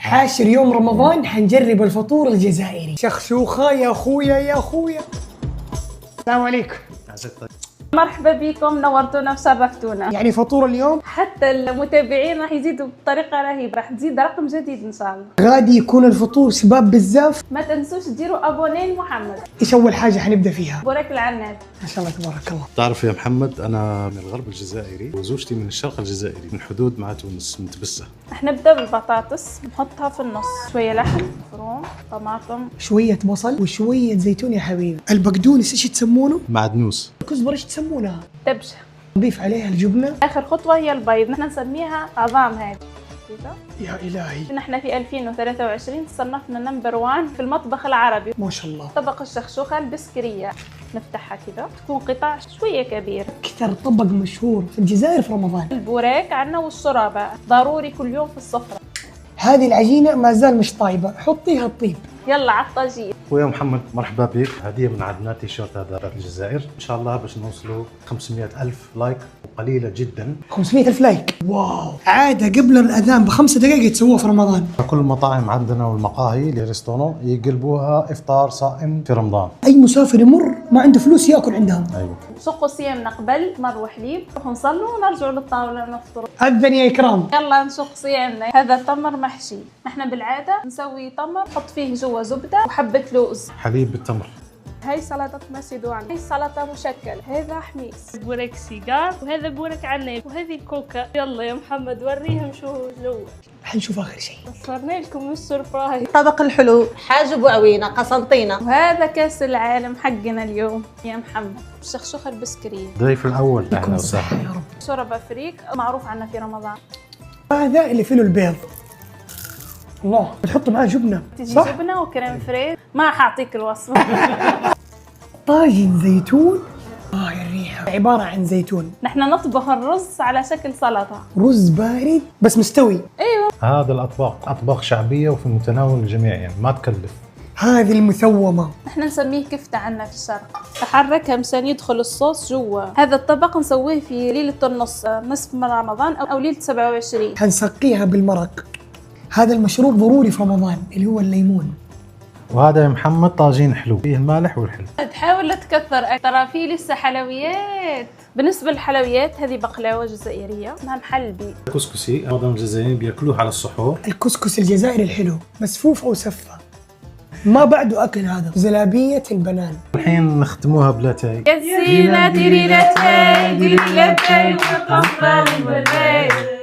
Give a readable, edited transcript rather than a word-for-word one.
حاشر يوم رمضان حنجرب الفطور الجزائري. شخشوخة يا أخويا يا أخويا. السلام عليكم. مرحبا بكم، نورتونا وشرفتونا. يعني فطور اليوم حتى المتابعين راح يزيدوا بطريقه رهيبه، راح تزيد رقم جديد ان شاء الله. غادي يكون الفطور شباب بزاف. ما تنسوش تديروا ابوني لمحمد. ايش اول حاجة حنبدأ فيها؟ بورك العناب. ما شاء الله تبارك الله. تعرف يا محمد أنا من الغرب الجزائري وزوجتي من الشرق الجزائري من حدود مع تونس من تبسة. راح نبدا بالبطاطس، نحطها في النص، شويه لحم مفروم، طماطم، شوية بصل وشوية زيتون يا حبيبي. البقدونس ايش تسمونه؟ معدنوس. الكزبرة ايش تسمونها؟ دبشه. نضيف عليها الجبنة. اخر خطوه هي البيض، نحن نسميها عظام هذه كذا. يا إلهي نحن في 2023 تصنفنا نمبر 1 في المطبخ العربي. ما شاء الله. طبق الشخشوخه البسكريه، نفتحها كذا تكون قطع شويه كبيره. أكثر طبق مشهور في الجزائر في رمضان. البوراك عندنا والشوربه ضروري كل يوم في السفره. هذه العجينة ما زال مش طايبة، حطيها الطيب. يلا على الطاجين. ويا محمد مرحبا بك، هدية من عندنا تيشيرت هذا الجزائر إن شاء الله باش نوصلوا 500,000 لايك وقليلة جدا. 500,000 لايك. واو. عادة قبل الأذان ب5 دقائق يتسووها في رمضان. كل المطاعم عندنا والمقاهي الريستورون يقلبوها إفطار صائم في رمضان. أي مسافر يمر ما عنده فلوس يأكل عندهم. أيوة. سوقوا صيامنا قبل مر وحليب، نروحوا نصلوا ونرجعوا للطاولة نفطروا. أذن يا إكرام. يلا نسوق صيامنا. هذا تمر محشي، نحن بالعادة نسوي تمر نحط فيه جوا زبدة وحبة لوز. حليب بالتمر. هاي سلطة مسيدوان، هاي سلطة مشكل، هذا حميص، بورك سيجار، وهذا بورك عناب، وهذه الكوكا. يلا يا محمد وريهم شو جوا. حنشوف آخر شيء. وصلنا لكم السربرايز. طبق الحلو، حاجب وعوينة، قسنطينة. وهذا كاس العالم حقنا اليوم يا محمد، الشخشوخة البسكرية. ضيف الأول أهلا يكون صحة وسهلا. يا رب. شوربة فريك معروف عنا في رمضان. هذا اللي فيه البيض. الله بتحط معاه جبنة تجي صح؟ جبنة وكريم فريز، ما حاعطيك الوصفة. طاجن زيتون. يا الريحة. عبارة عن زيتون. نحن نطبخ الرز على شكل سلطة. رز بارد بس مستوي. ايوه. هذا الأطباق أطباق شعبية وفي متناول الجميع يعني ما تكلف. هذه المثومة. نحن نسميه كفتة عنا في الشرق. تحركها مشان يدخل الصوص جوا. هذا الطبق نسويه في ليلة النص، نصف من رمضان أو ليلة 27. حنسقيها بالمرق. هذا المشروب ضروري في رمضان اللي هو الليمون. وهذا يا محمد طاجين حلو فيه المالح والحلو. تحاول لا تكثر، ترى في لسه حلويات. بالنسبة للحلويات هذه بقلاوة جزائرية اسمها محلبي. كسكسي معظم الجزائريين بياكلوه على السحور. الكسكس الجزائري الحلو مسفوف أو سفة، ما بعده أكل. هذا زلابية البنان. الحين نختموها بلاتاي. يا سينا تيري لاتاي ديري لاتاي وقفة البنات.